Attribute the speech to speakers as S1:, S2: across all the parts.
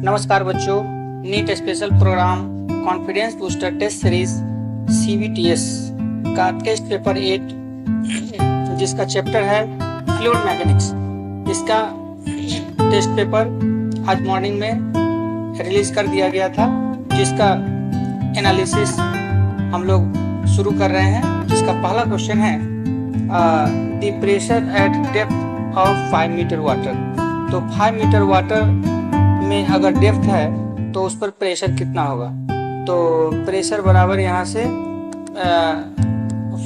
S1: नमस्कार बच्चों, NEET special program confidence booster test series CBTS का टेस्ट पेपर 8 जिसका चैप्टर है फ्लूइड मैकेनिक्स, इसका टेस्ट पेपर आज मॉर्निंग में रिलीज कर दिया गया था, जिसका एनालिसिस हम लोग शुरू कर रहे हैं। जिसका पहला क्वेश्चन है the pressure at depth of 5 metre water. तो 5 मीटर वाटर में अगर डेप्थ है तो उस पर प्रेशर कितना होगा। तो प्रेशर बराबर यहाँ से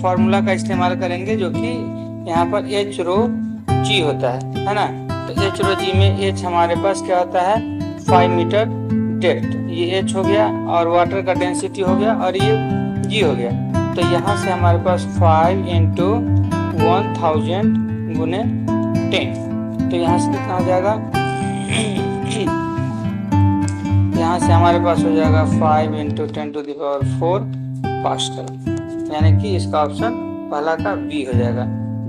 S1: फॉर्मूला का इस्तेमाल करेंगे, जो कि यहाँ पर H रो G होता है ना। तो H रो G में H हमारे पास क्या होता है 5 मीटर डेप्थ, ये H हो गया, और वाटर का डेंसिटी हो गया, और ये G हो गया। तो यहाँ से हमारे पास 5 × 1000 गुने 10, तो यहाँ से कितना हो जाएगा यहाँ से हमारे पास हो जाएगा 5 × 10⁴ पास्कल, यानी कि इसका ऑप्शन पहला का B हो जाएगा।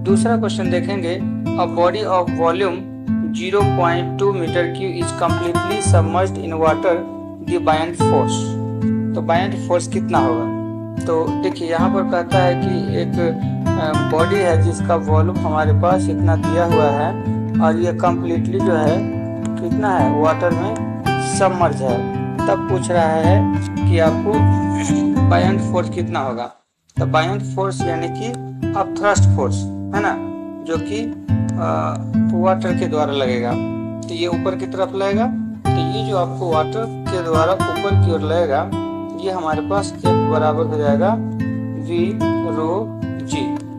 S1: दूसरा क्वेश्चन देखेंगे, a body of volume 0.2 metre cube is completely submerged in water, the buoyant force. तो बायंट फोर्स कितना होगा। तो देखिए यहाँ पर कहता है कि एक बॉडी है जिसका वॉल्यूम हमारे पास इतना दिया हुआ है, और ये कम्प्लीटली जो है कितना है वाटर में सबमर्ज है। तब पूछ रहा है कि आपको बायंट फोर्स कितना होगा। तो बायंट फोर्स यानी कि अब थ्रस्ट फोर्स है ना, जो कि वाटर के द्वारा लगेगा। तो ये ऊपर की तरफ लगेगा, तो ये जो आपको वाटर के द्वारा ऊपर की ओर लगेगा, ये हमारे पास एक बराबर हो जाएगा V रो G,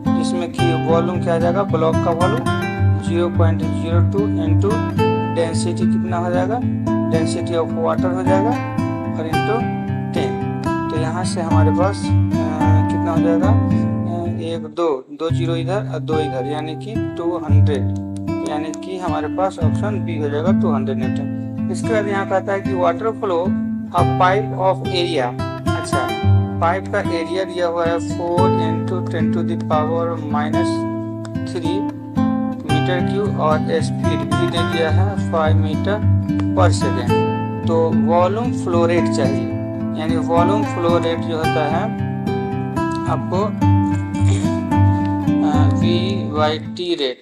S1: जिसमें कि वॉल्यूम क्या आ जाएगा, ब्लॉक का वॉल्यूम 0.02 इंटू डेंसिटी कितना हो जाएगा, डेंसिटी ऑफ वाटर हो जाएगा, और इंटू 10। तो यहाँ से हमारे पास कितना हो जाएगा 1 2 0 इधर और 2 इधर, यानी कि 200, यानी कि हमारे पास ऑप्शन B हो जाएगा 200 न्यूटन। इसके बाद यहाँ कहता है कि water flow a pipe of area. अच्छा, पाइप का एरिया दिया हुआ है 4 × 10⁻³ मीटर क्यूब, और स्पीड भी दे दिया है 5 मीटर पर सेकेंड। तो वॉल्यूम फ्लो रेट चाहिए, यानी वॉल्यूम फ्लो रेट जो होता है आपको V/T रेट,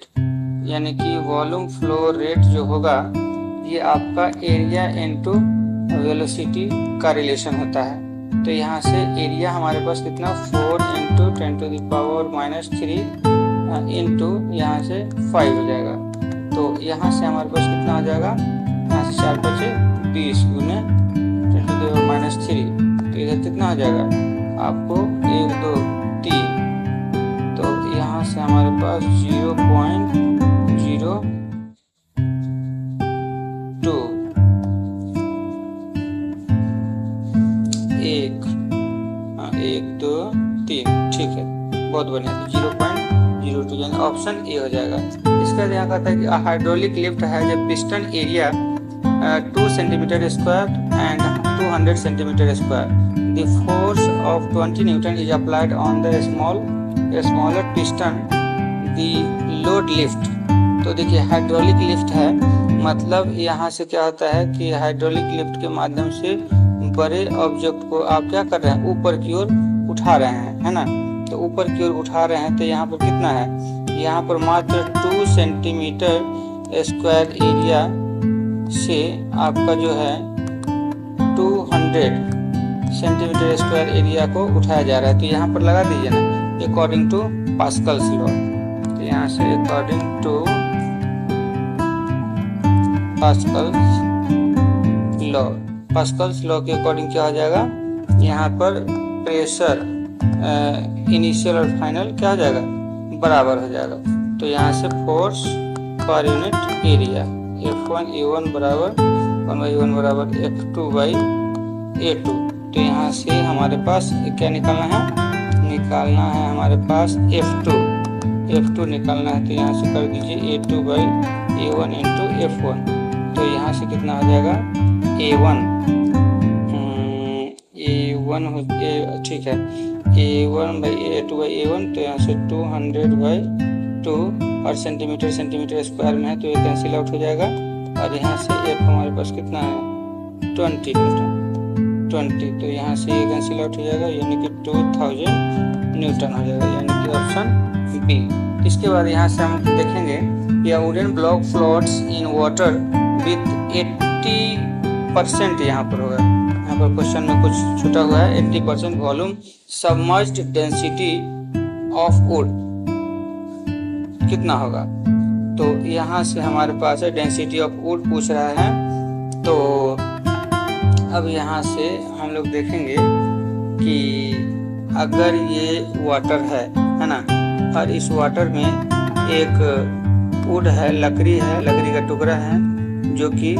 S1: यानी कि वॉल्यूम फ्लो रेट जो होगा ये आपका एरिया इंटू वेलोसिटी का रिलेशन होता है। तो यहाँ से एरिया हमारे पास कितना 4 × 10⁻³ इंटू यहाँ से 5 हो जाएगा। तो यहाँ से हमारे पास कितना हो जाएगा, यहाँ से 4 × 20 गुने 10⁻³। तो इधर कितना हो जाएगा आपको 1 2 3। तो यहाँ से हमारे पास 0.02 1 2 3, ठीक है, बहुत बढ़िया। 0.02 यानी ऑप्शन ए हो जाएगा। इसका यहाँ कहता है कि हाइड्रोलिक लिफ्ट है जब piston area 2 centimetre square and 200 centimetre square, the force of 20 Newton is applied on the smaller piston, the load lift. तो देखिए हाइड्रोलिक लिफ्ट है, मतलब यहाँ से क्या होता है कि हाइड्रोलिक लिफ्ट के माध्यम से बड़े ऑब्जेक्ट को आप क्या कर रहे हैं, ऊपर की ओर उठा रहे हैं, है ना। तो ऊपर की ओर उठा रहे हैं, तो यहाँ पर कितना है, यहाँ पर मात्र 2 सेंटीमीटर स्क्वायर एरिया से आपका जो है 200 सेंटीमीटर स्क्वायर एरिया को उठाया जा रहा है। तो यहाँ पर लगा दीजिए ना अकॉर्डिंग टू पास्कल्स लॉ। तो यहाँ से अकॉर्डिंग टू पास्कल्स लॉ के अकॉर्डिंग क्या हो जाएगा, यहाँ पर प्रेशर इनिशियल और फाइनल क्या हो जाएगा, बराबर हो जाएगा। तो यहाँ से force per unit area F1A1 बराबर 1/1 बराबर F2/A2। तो यहाँ से हमारे पास क्या निकालना है हमारे पास F2 निकालना है। तो यहाँ से कर दीजिए A2/A1 इंटू F1। तो यहाँ से कितना हो जाएगा A1 ठीक है, A1/A2/A1। तो यहाँ से 200/2, और सेंटीमीटर स्क्वायर में है तो ये कैंसिल आउट हो जाएगा, और यहाँ से F हमारे पास कितना है 20 न्यूटन 20, तो यहाँ से ये कैंसिल आउट हो जाएगा, यानी कि 2000 न्यूटन हो जाएगा, यानी कि ऑप्शन बी। इसके बाद यहाँ से हम देखेंगे कि a wooden block floats in water with 80%, यहाँ पर होगा, यहाँ पर क्वेश्चन में कुछ छूटा हुआ है, 80% volume submerged density of would कितना होगा। तो यहाँ से हमारे पास है डेंसिटी ऑफ वुड पूछ रहा है। तो अब यहाँ से हम लोग देखेंगे कि अगर ये वाटर है ना, और इस वाटर में एक वुड है, लकड़ी का टुकड़ा है जो कि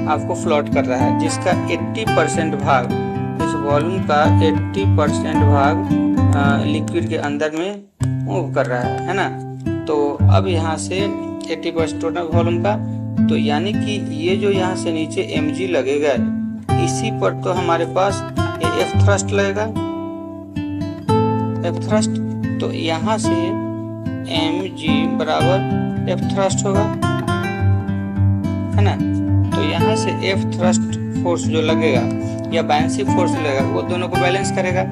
S1: आपको फ्लोट कर रहा है, जिसका 80% भाग, इस वॉल्यूम का 80% भाग लिक्विड के अंदर में मूव कर रहा है ना। तो अब यहाँ से 80% टोटल वॉल्यूम का, तो यानी कि ये जो यहाँ से नीचे mg लगेगा, इसी पर तो हमारे पास ये F थ्रस्ट लगेगा, F थ्रस्ट। तो यहाँ से mg बराबर F थ्रस्ट होगा, है ना। तो यहाँ से F थ्रस्ट फोर्स जो लगेगा या बायनेंसी फोर्स लगेगा, वो दोनों को बैलेंस करेगा।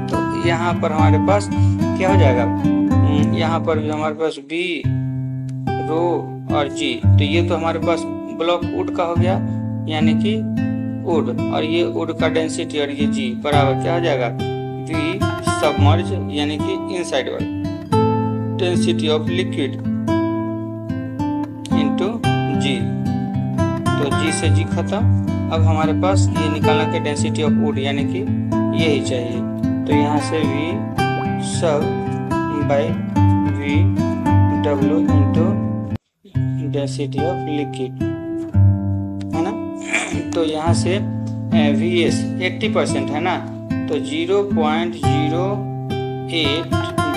S1: तो यहाँ पर हमारे पास क्या हो जाएगा, यहाँ पर भी हमारे पास B, रो और G, तो ये तो हमारे पास ब्लॉक वुड का हो गया, यानी कि वुड, और ये वुड का डेंसिटी और ये G बराबर क्या हो जाएगा, V सबमर्ज, यानी कि इनसाइड वाला density of liquid into G। तो G से G खत्म। अब हमारे पास ये निकालना के डेंसिटी ऑफ वुड, यानी कि यही चाहिए। तो यहाँ से V सब by V W into density of liquid, है ना। तो यहाँ से VS 80% है ना, तो 0.08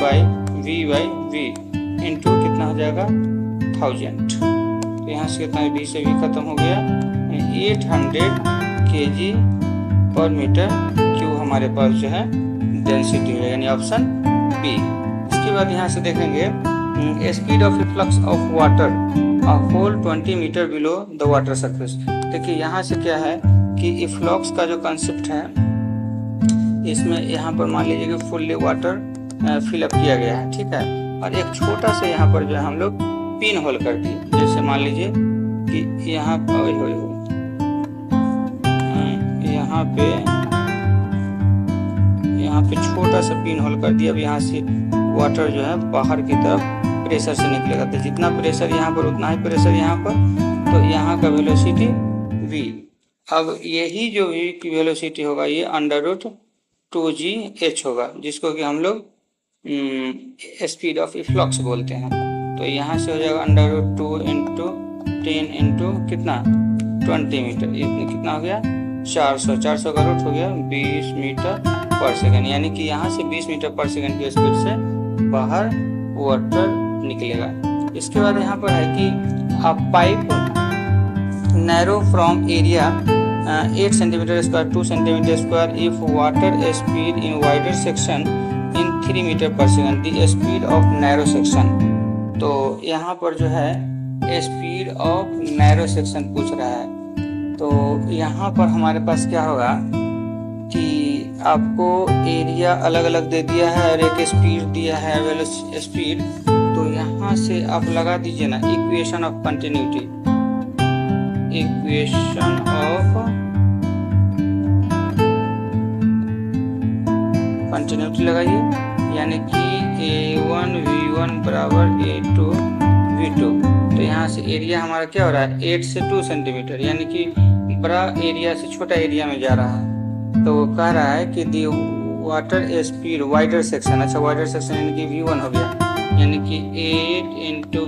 S1: बाई V इंटू कितना हो जाएगा 1000। तो यहाँ से कितना V से V खत्म हो गया, 800 kg पर मीटर क्यूब हमारे पास जो है डेंसिटी है, यानी ऑप्शन बी। इसके बाद यहाँ से देखेंगे speed of efflux of water a hole 20 metre below the water surface. देखिए यहाँ से क्या है कि इफ्लक्स का जो कंसेप्ट है, इसमें यहाँ पर मान लीजिए कि फुल्ली वाटर फिलअप किया गया है, ठीक है, और एक छोटा सा यहाँ पर जो है हम लोग पिन होल कर दिए। जैसे मान लीजिए कि यहाँ पे छोटा सा पिन होल कर दिया। अब यहाँ से वाटर जो है बाहर की तरफ प्रेशर से निकलेगा, तो जितना प्रेशर यहाँ पर उतना ही प्रेशर यहाँ पर, तो यहाँ का वेलोसिटी v। अब यही जो v की वेलोसिटी होगा ये √2gh होगा, जिसको कि हम लोग स्पीड ऑफ इफ्लक्स बोलते हैं। तो यहाँ से हो जाएगा √2 इंटू 10 इंटू कितना 20 मीटर, इतने कितना हो गया 400 का रूट हो गया 20 मीटर पर सेकंड, यानी कि यहाँ से 20 मीटर पर सेकंड की स्पीड से बाहर वाटर निकलेगा। इसके बाद यहाँ पर है कि a pipe narrow from area 8 centimetre square 2 centimetre square if water speed in wider section in 3 metre per second the speed of narrow section. तो यहाँ पर जो है स्पीड ऑफ नैरो सेक्शन पूछ रहा है। तो यहाँ पर हमारे पास क्या होगा कि आपको एरिया अलग अलग दे दिया है और एक स्पीड दिया है वेलोसिटी स्पीड। तो यहाँ से आप लगा दीजिए ना equation of continuity, equation of continuity लगाइए, यानी कि a1 v1 बराबर a2 v2। तो यहाँ से एरिया हमारा क्या हो रहा है 8 से 2 सेंटीमीटर, यानी कि बड़ा एरिया से छोटा एरिया में जा रहा है। तो वो कह रहा है कि the water speed wider section, अच्छा वाइडर सेक्शन यानी कि v1 हो गया, यानी कि 8 इंटू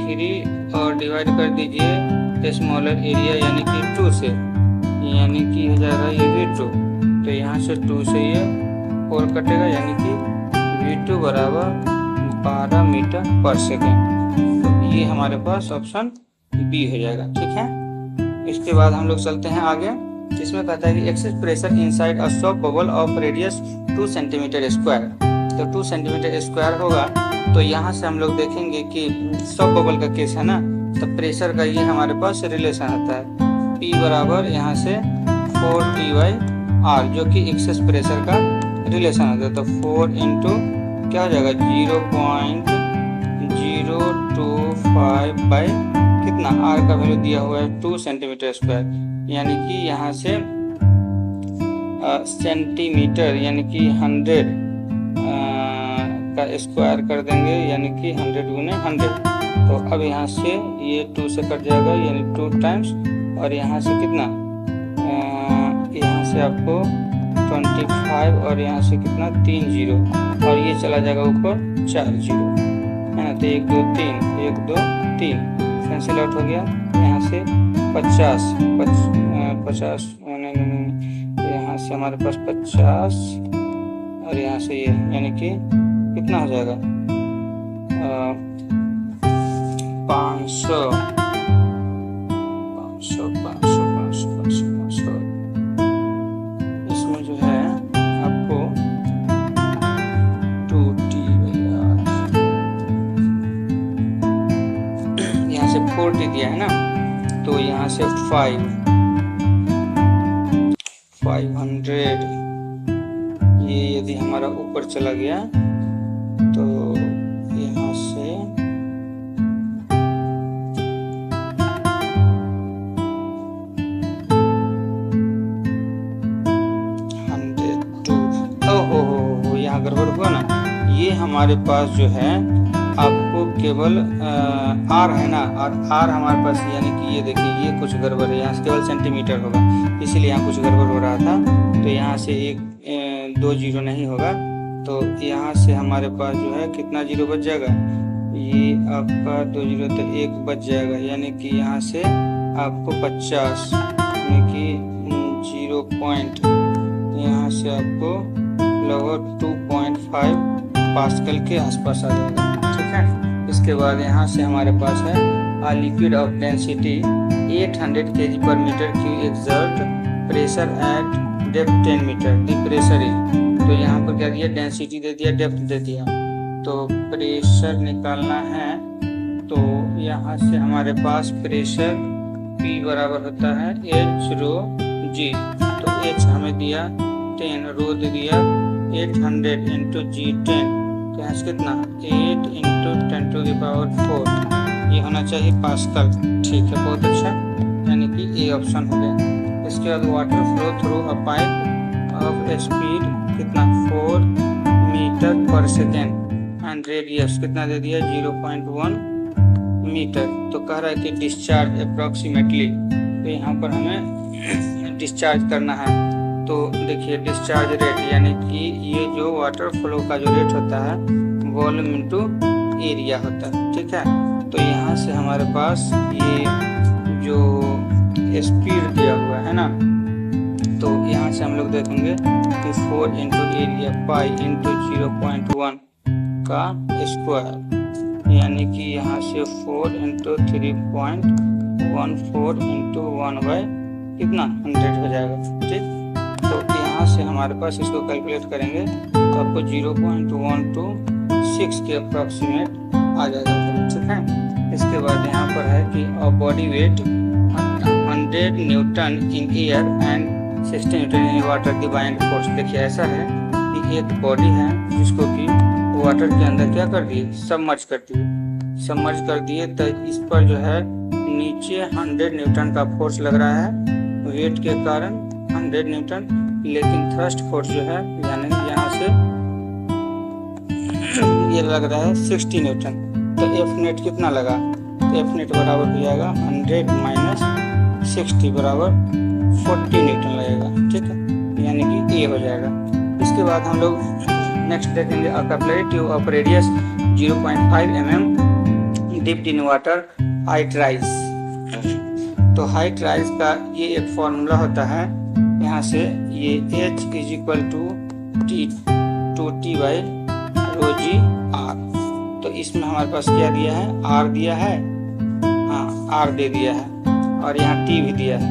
S1: 3 और डिवाइड कर दीजिए स्मॉलर एरिया यानी कि 2 से, यानी कि हो जाएगा ये v2। तो यहाँ से 2 से ये 4 कटेगा, यानी कि v2 बराबर 12 मीटर पर सेकेंड। तो ये हमारे पास ऑप्शन बी हो जाएगा, ठीक है। इसके बाद हम लोग चलते हैं आगे, जिसमें कहता है कि excess pressure inside a soft bubble of radius 2 centimetre square. तो 2 सेंटीमीटर स्क्वायर होगा। तो यहाँ से हम लोग देखेंगे कि सॉफ्ट बबल का केस है ना, तो प्रेशर का ये हमारे पास रिलेशन आता है, P बराबर यहाँ से 4T/R, जो कि एक्सेस प्रेशर का रिलेशन होता है। तो 4 इंटू क्या हो जाएगा 0.025 बाई कितना, R का वैल्यू दिया हुआ है 2 सेंटीमीटर स्क्वायर, यानी कि यहाँ से सेंटीमीटर यानी कि 100 का स्क्वायर कर देंगे, यानी कि 100 गुने 100। तो अब यहाँ से ये 2 से कट जाएगा, यानी 2 टाइम्स, और यहाँ से कितना, यहाँ से आपको 25 और यहाँ से कितना 3 जीरो, और ये चला जाएगा ऊपर 4 जीरो है ना। तो 1 2 3 1 2 3 कैंसिल आउट हो गया। यहाँ से 50 यहाँ से हमारे पास 50 और यहाँ से ये, यानी कि कितना हो जाएगा 500 इसमें जो है आपको 2T/R, यहाँ से 4T दिया है ना, तो यहाँ से 500, ये यदि हमारा ऊपर चला गया तो यहाँ से 102, यहाँ गड़बड़ हुआ ना। ये हमारे पास जो है आपको केवल R है ना, और R हमारे पास, यानी कि ये देखिए ये कुछ गड़बड़ है, यहाँ से केवल सेंटीमीटर होगा, इसीलिए यहाँ कुछ गड़बड़ हो रहा था। तो यहाँ से 2 जीरो नहीं होगा, तो यहाँ से हमारे पास जो है कितना जीरो बच जाएगा, ये आपका 2 जीरो तो 1 बच जाएगा, यानी कि यहाँ से आपको 50 यानी कि 0 पॉइंट, यहाँ से आपको लगभग 2.5 पास्कल के आसपास आ जाएगा, ठीक है। इसके बाद यहाँ से हमारे पास है a liquid of density 800 kg/m³ exert pressure at depth 10 metre, the pressure is, तो यहाँ पर क्या दिया, डेंसिटी दे दिया, डेप्थ दे दिया, तो प्रेशर निकालना है। तो यहाँ से हमारे पास प्रेशर P बराबर होता है H/ρg, तो H हमें दिया 10, रो दे दिया 800 इंटू G10, तो यहाँ से कितना 8 इंटू 10⁴, ये होना चाहिए पास्कल, ठीक है, बहुत अच्छा, यानी कि ए ऑप्शन हो गया। इसके बाद water flow through a pipe of speed कितना 4 metre per second and radius कितना दे दिया 0.1 मीटर। तो कह रहा है कि डिस्चार्ज अप्रॉक्सीमेटली, तो यहाँ पर हमें डिस्चार्ज करना है। तो देखिए डिस्चार्ज रेट, यानी कि ये जो वाटर फ्लो का जो रेट होता है वॉल्यूम इनटू एरिया होता है, ठीक है। तो यहाँ से हमारे पास ये जो स्पीड दिया हुआ है ना, तो यहाँ से हम लोग देखेंगे कि 4 इंटू एरिया पाई इंटू 0.1 का स्क्वायर, यानी कि यहाँ से 4 इंटू 3.14 इंटू 1 बाई कितना 100 हो जाएगा, ठीक। तो यहाँ से हमारे पास इसको कैलकुलेट करेंगे तो आपको 0.126 के अप्रॉक्सीमेट आ जाएगा, ठीक है। इसके बाद यहाँ पर है कि body weight 100 Newton in air and 60 Newton in water की बाइंड फोर्स। देखिए ऐसा है कि एक बॉडी है जिसको कि वाटर के अंदर क्या कर दिए, सबमर्ज कर दिए, तो इस पर जो है नीचे 100 न्यूटन का फोर्स लग रहा है वेट के कारण 100 न्यूटन, लेकिन थ्रस्ट फोर्स जो है यानी यहाँ से ये लग रहा है 60 न्यूटन। तो एफ नेट कितना लगा, तो एफ नेट बराबर हो जाएगा 100 माइनस 60 बराबर 40 न्यूटन लगेगा, ठीक है, यानी कि ए हो जाएगा। इसके बाद हम लोग नेक्स्ट देखेंगे अ capillary tube of radius 0.5 mm dipped in water, height rise. तो हाइट राइज का ये एक फॉर्मूला होता है, यहाँ से ये H = 2T/ρg/r। तो इसमें हमारे पास क्या दिया है, R दिया है, हाँ R दे दिया है, और यहाँ T भी दिया है।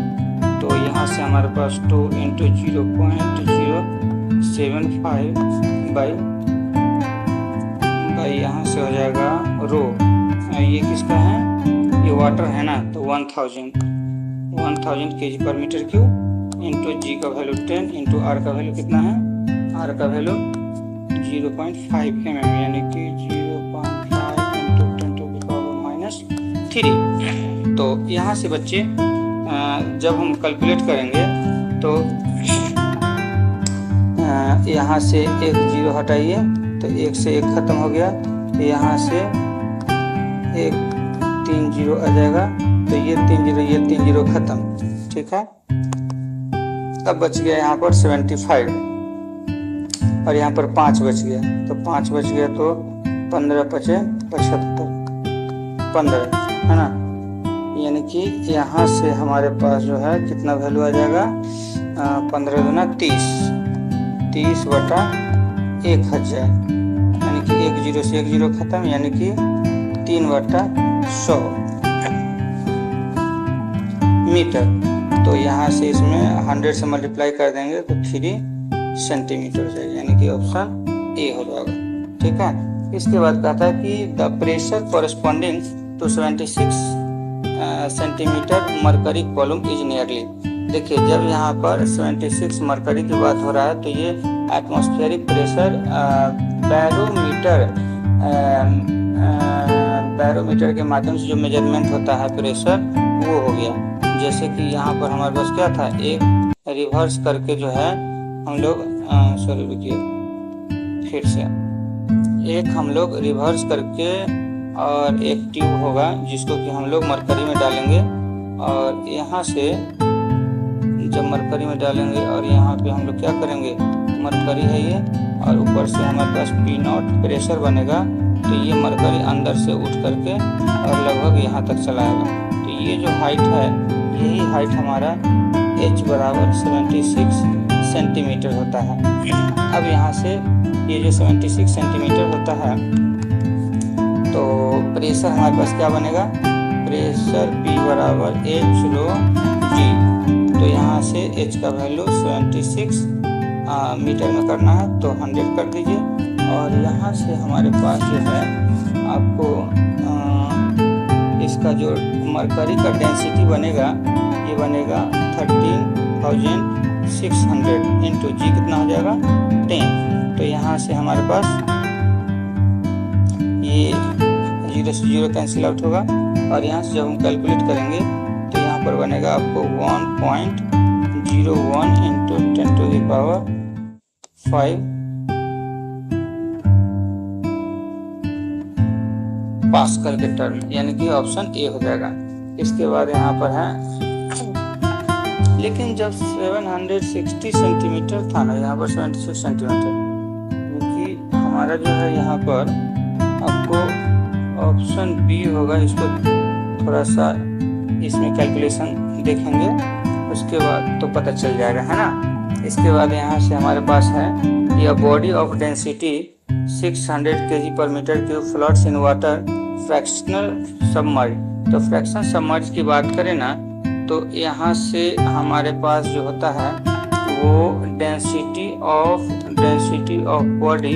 S1: तो यहाँ से हमारे पास 2 इंटू 0.075 बाई यहाँ से हो जाएगा रो, ये किसका है, ये ये वाटर है ना, तो 1000 kg पर मीटर क्यूब इंटू जी का वैल्यू 10 इंटू आर का वैल्यू कितना है, आर का वैल्यू 0.5 mm, यानी कि 0.5 इंटू 10 टू द पावर -3। तो यहाँ से बच्चे जब हम कैलकुलेट करेंगे तो यहाँ से एक जीरो हटाइए तो एक से एक खत्म हो गया, यहाँ से एक 3 जीरो आ जाएगा, तो ये 3 जीरो खत्म, ठीक है। अब बच गया यहाँ पर 75 और यहाँ पर 5 बच गया, तो 5 बच गया तो 15 पचे 75, 15 है ना, यानी कि यहाँ से हमारे पास जो है कितना वैल्यू आ जाएगा, 15 दूना 30 बटा 1000, यानी कि एक जीरो से एक जीरो खत्म, यानी कि 3 बटा 100 मीटर। तो यहाँ से इसमें 100 से मल्टीप्लाई कर देंगे तो 3 सेंटीमीटर से, यानी कि ऑप्शन ए हो जाएगा, ठीक है। इसके बाद कहता है कि the pressure corresponding to 76 centimetre mercury column is nearly. देखिए जब यहाँ पर 76 मरकरी की बात हो रहा है तो ये एटमॉस्फेरिक प्रेशर बैरोमीटर के माध्यम से जो मेजरमेंट होता है प्रेशर वो हो गया। जैसे कि यहाँ पर हमारे पास क्या था, एक रिवर्स करके जो है हम लोग सॉरी रुकिए फिर से, एक हम लोग रिवर्स करके और एक ट्यूब होगा जिसको कि हम लोग मरकरी में डालेंगे, और यहाँ से जब मरकरी में डालेंगे और यहाँ पे हम लोग क्या करेंगे, मरकरी है ये, और ऊपर से हमारे पास P0 प्रेशर बनेगा, तो ये मरकरी अंदर से उठ करके और लगभग यहाँ तक चलाएगा। तो ये जो हाइट है, यही हाइट हमारा H बराबर 76 सेंटीमीटर होता है। अब यहाँ से ये जो 76 सेंटीमीटर होता है तो प्रेशर हमारे पास क्या बनेगा, प्रेशर P बराबर H रो G। तो यहाँ से H का वैल्यू 76 मीटर में करना है तो 100 कर दीजिए, और यहाँ से हमारे पास जो है आपको इसका जो मरकरी का डेंसिटी बनेगा, ये बनेगा 13,600 इंटू जी कितना हो जाएगा 10। तो यहाँ से हमारे पास ये 0 से 0 कैंसिल आउट होगा, और यहाँ से जब हम कैलकुलेट करेंगे तो यहाँ पर बनेगा आपको 1.01 into 10 to the power 5 pascal के टर्म, यानी कि ऑप्शन ए हो जाएगा। इसके बाद यहाँ पर है, लेकिन जब 760 सेंटीमीटर था ना, यहाँ पर 76 सेंटीमीटर, क्योंकि हमारा जो है यहाँ पर आपको ऑप्शन बी होगा, इसको थोड़ा सा इसमें कैलकुलेशन देखेंगे उसके बाद तो पता चल जाएगा, है ना। इसके बाद यहाँ से हमारे पास है यह बॉडी ऑफ डेंसिटी 600 kg पर metre cube floats in water fractional submerge. तो फ्रैक्शन सबमर्ज की बात करें ना, तो यहाँ से हमारे पास जो होता है वो density of body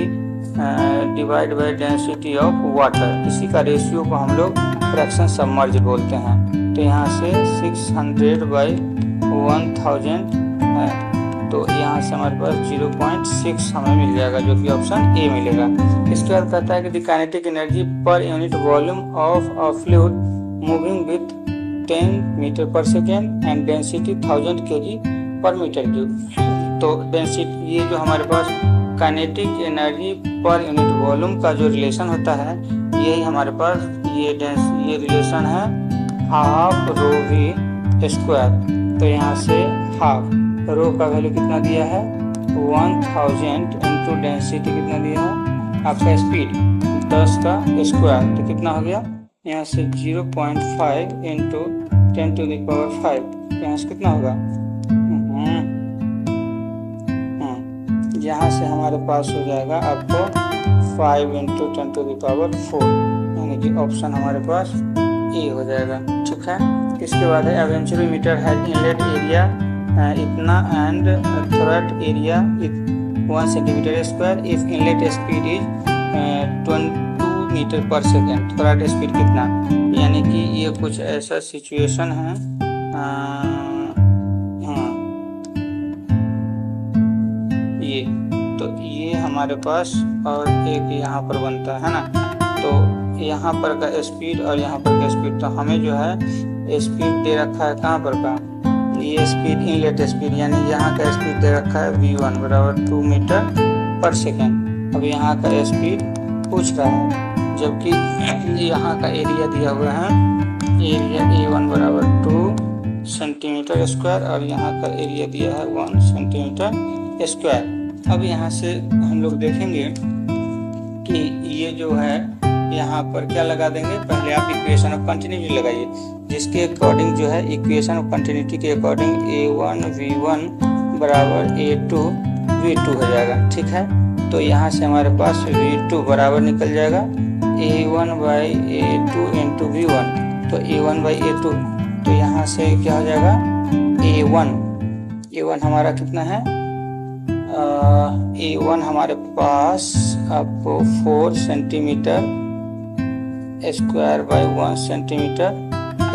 S1: divide by density of water, इसी का रेशियो को हम लोग फ्रैक्शन सबमर्ज बोलते हैं। तो यहाँ से 600/1000 है, तो यहाँ से हमारे पास 0.6 हमें मिल जाएगा, जो कि ऑप्शन ए मिलेगा। इसके बाद कहता है कि the kinetic energy per unit volume of a fluid moving with 10 metre per second and density 1000 kg पर मीटर क्यूब। तो डेंसिटी, ये जो हमारे पास kinetic energy per unit volume का जो रिलेशन होता है, यही हमारे पास ये रिलेशन है हाफ रो वी स्क्वायर। तो यहाँ से हाफ रो का वैल्यू कितना दिया है 1000 इंटू डेंसिटी कितना दिया है आपका स्पीड 10 का स्क्वायर, तो कितना हो गया यहाँ से 0.5 इंटू 10 टू द पावर 5, यहाँ से कितना होगा यहाँ से हमारे पास हो जाएगा आपको 5 इंटू 10 टू द पावर 4, यानी कि ऑप्शन हमारे पास ए हो जाएगा, ठीक है। इसके बाद है eventually meter has inlet area इतना and throat area 1 centimetre square if inlet speed is 22 metre per second. थोड़ा स्पीड कितना, यानी कि ये कुछ ऐसा सिचुएशन है। हाँ, ये तो ये हमारे पास और एक यहाँ पर बनता है ना, तो यहाँ पर का स्पीड और यहाँ पर का स्पीड, तो हमें जो है स्पीड दे रखा है कहाँ पर का, ये स्पीड इनलेट स्पीड, यानी यहाँ का स्पीड दे रखा है v1 बराबर 2 मीटर पर सेकेंड। अब यहाँ का स्पीड पूछ रहा है, जबकि यहाँ का एरिया दिया हुआ है, एरिया A1 बराबर 2 सेंटीमीटर स्क्वायर और यहाँ का एरिया दिया है 1 सेंटीमीटर स्क्वायर। अब यहाँ से हम लोग देखेंगे कि ये जो है यहाँ पर क्या लगा देंगे, पहले आप इक्वेशन ऑफ कंटिन्यूटी लगाइए, जिसके अकॉर्डिंग जो है इक्वेशन ऑफ कंटिन्यूटी के अकॉर्डिंग A1 V1 बराबर A2 V2 हो जाएगा। ठीक है, तो यहाँ से हमारे पास V2 बराबर निकल जाएगा A1 by A2 into V1, तो A1 बाई A2, तो यहाँ से क्या हो जाएगा A1 हमारा कितना है, A1 हमारे पास आपको 4 centimetre square by 1 centimetre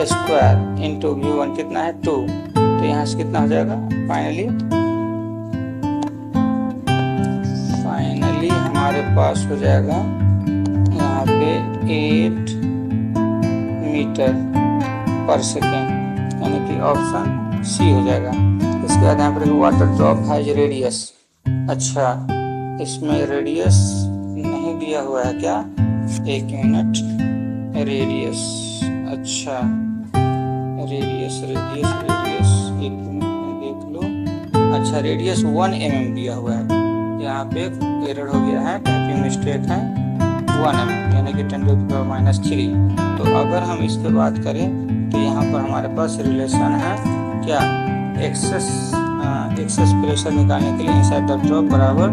S1: square into V1 कितना है 2, तो यहाँ से कितना हो जाएगा फाइनली हमारे पास हो जाएगा यहाँ पे 8 मीटर पर सेकेंड, यानी कि ऑप्शन सी हो जाएगा। इसके बाद यहाँ पर वाटर ड्रॉप हैज रेडियस, अच्छा इसमें रेडियस नहीं दिया हुआ है क्या, एक मिनट, रेडियस, अच्छा रेडियस एक मिनट में देख लो, अच्छा रेडियस 1 mm दिया हुआ है, यहाँ पे एरर हो गया है, टाइपिंग मिस्टेक है, 1 mm यानी कि 10⁻³ तो अगर हम इसके बात करें तो यहाँ पर हमारे पास रिलेशन है क्या, एक्सेस प्रेशर निकालने के लिए इनसाइड द ड्रॉप बराबर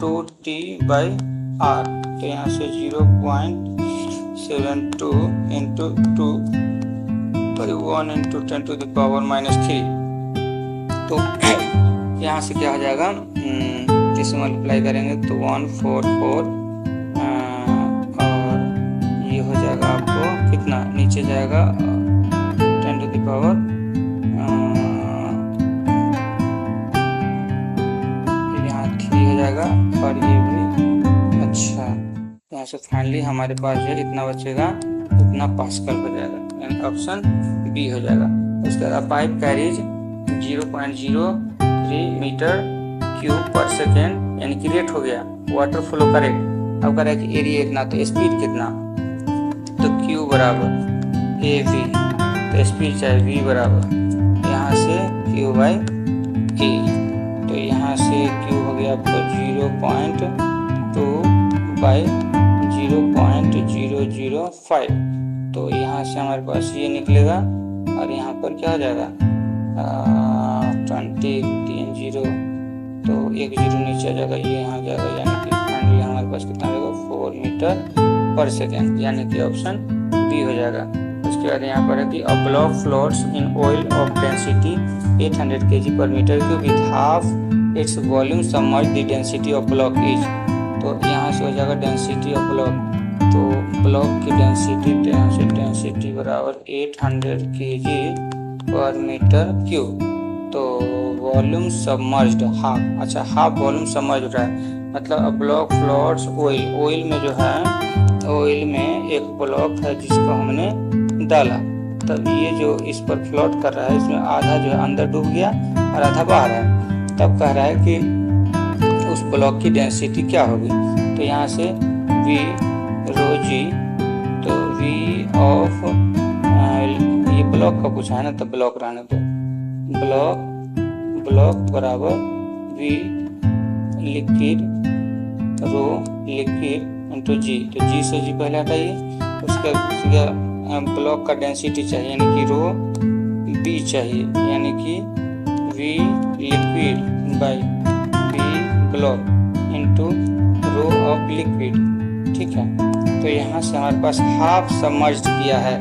S1: 2T/R, तो यहाँ से 0.72 इंटू 2/1 इंटू 10⁻³ तो यहाँ से क्या हो जाएगा, इसे मल्टीप्लाई करेंगे तो 144 और ये हो जाएगा आपको कितना, नीचे जाएगा 10⁻, और ये भी, अच्छा यहाँ से फाइनली हमारे पास जो इतना बचेगा, इतना पास्कल हो जाएगा, यानी ऑप्शन बी हो जाएगा। उसके बाद पाइप कैरीज 0.03 मीटर क्यूब पर सेकेंड, यानी कि रेट हो गया वाटर फ्लो का रेट। अब करें कि एरिया इतना, तो स्पीड कितना, तो Q बराबर AV, तो स्पीड चाहे V बराबर यहाँ से Q/A, तो यहाँ से Q हो गया आपको 0.2/0.005, तो यहाँ से हमारे पास ये निकलेगा और यहाँ पर क्या हो जाएगा 20 तो एक 0 नीचे आ जाएगा, ये यहाँ जाएगा, यानी कि फाइनली हमारे पास कितना रहेगा 4 मीटर पर सेकेंड, यानी कि ऑप्शन बी हो जाएगा। उसके बाद यहाँ पर है कि a block floats in oil of density 800 kg पर metre cube with half its volume submerge the density of block is, तो यहाँ से हो जाएगा डेंसिटी ऑफ ब्लॉक, तो ब्लॉक की डेंसिटी बराबर 800 kg पर मीटर क्यूब, तो वॉल्यूम सबमर्ज्ड हाफ, अच्छा हाफ वॉल्यूम सबमर्ज हो रहा है, मतलब ब्लॉक फ्लोट्स ऑयल में जो है, ऑयल में एक ब्लॉक है जिसको हमने डाला, तब ये जो इस पर फ्लोट कर रहा है, इसमें आधा जो है अंदर डूब गया और आधा बाहर है, तब कह रहा है कि उस ब्लॉक की डेंसिटी क्या होगी, तो यहाँ से V rho G, तो V ऑफ ये ब्लॉक का पूछा है ना, तो ब्लॉक रहने दो, ब्लॉक बराबर V लिक्विड रो लिक्विड इंटू G, तो G से G पहले हटाइए, उसका ब्लॉक का डेंसिटी चाहिए, यानी कि रो B चाहिए, यानी कि V liquid by V block into rho of liquid, ठीक है। तो यहाँ से हमारे पास हाफ सबमर्ज्ड किया है,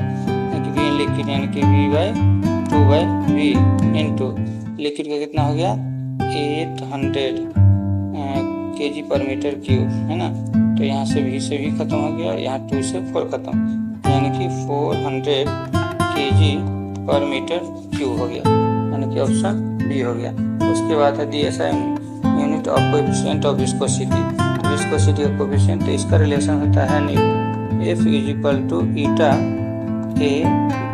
S1: V लिक्विड यानी कि V/2/V इंटू लिक्विड का कितना हो गया 800 kg पर मीटर क्यूब, है ना, तो यहाँ से भी खत्म हो गया, यहाँ 2 से 4 खत्म, यानी कि 400 kg/m³ हो गया, यानी कि ऑप्शन बी हो गया। उसके बाद है DSI unit of coefficient of viscosity. Viscosity का कोएफिशिएंट, तो इसका रिलेशन होता है F = ईटा A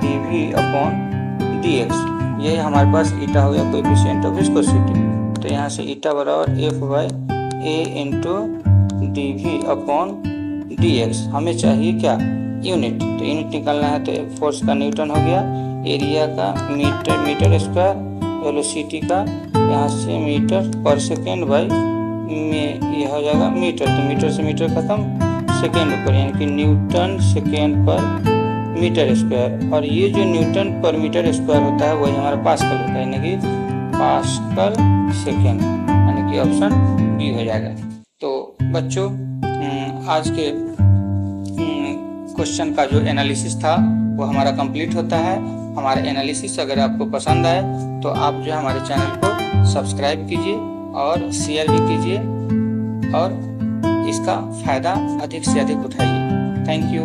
S1: dV/dx। ये हमारे पास ईटा हो गया कोएफिशिएंट ऑफ विस्कोसिटी। तो यहाँ से ईटा बराबर F/A × dV/dx। हमें चाहिए क्या, यूनिट, तो यूनिट निकालना है, तो फोर्स का न्यूटन हो गया, एरिया का मीटर स्क्वायर, वेलोसिटी का यहाँ से मीटर/सेकेंड बाई ये हो जाएगा मीटर, तो मीटर से मीटर खत्म, सेकेंड ऊपर, यानी कि Nm/m²। और ये जो Nm/m² होता है वही हमारा पास्कल होता है, यानी कि पास्कल सेकेंड, यानी कि ऑप्शन बी हो जाएगा। तो बच्चों आज के क्वेश्चन का जो एनालिसिस था वो हमारा कंप्लीट होता है। हमारा एनालिसिस अगर आपको पसंद आए तो आप जो हमारे चैनल को सब्सक्राइब कीजिए और शेयर भी कीजिए और इसका फ़ायदा अधिक से अधिक उठाइए। Thank you.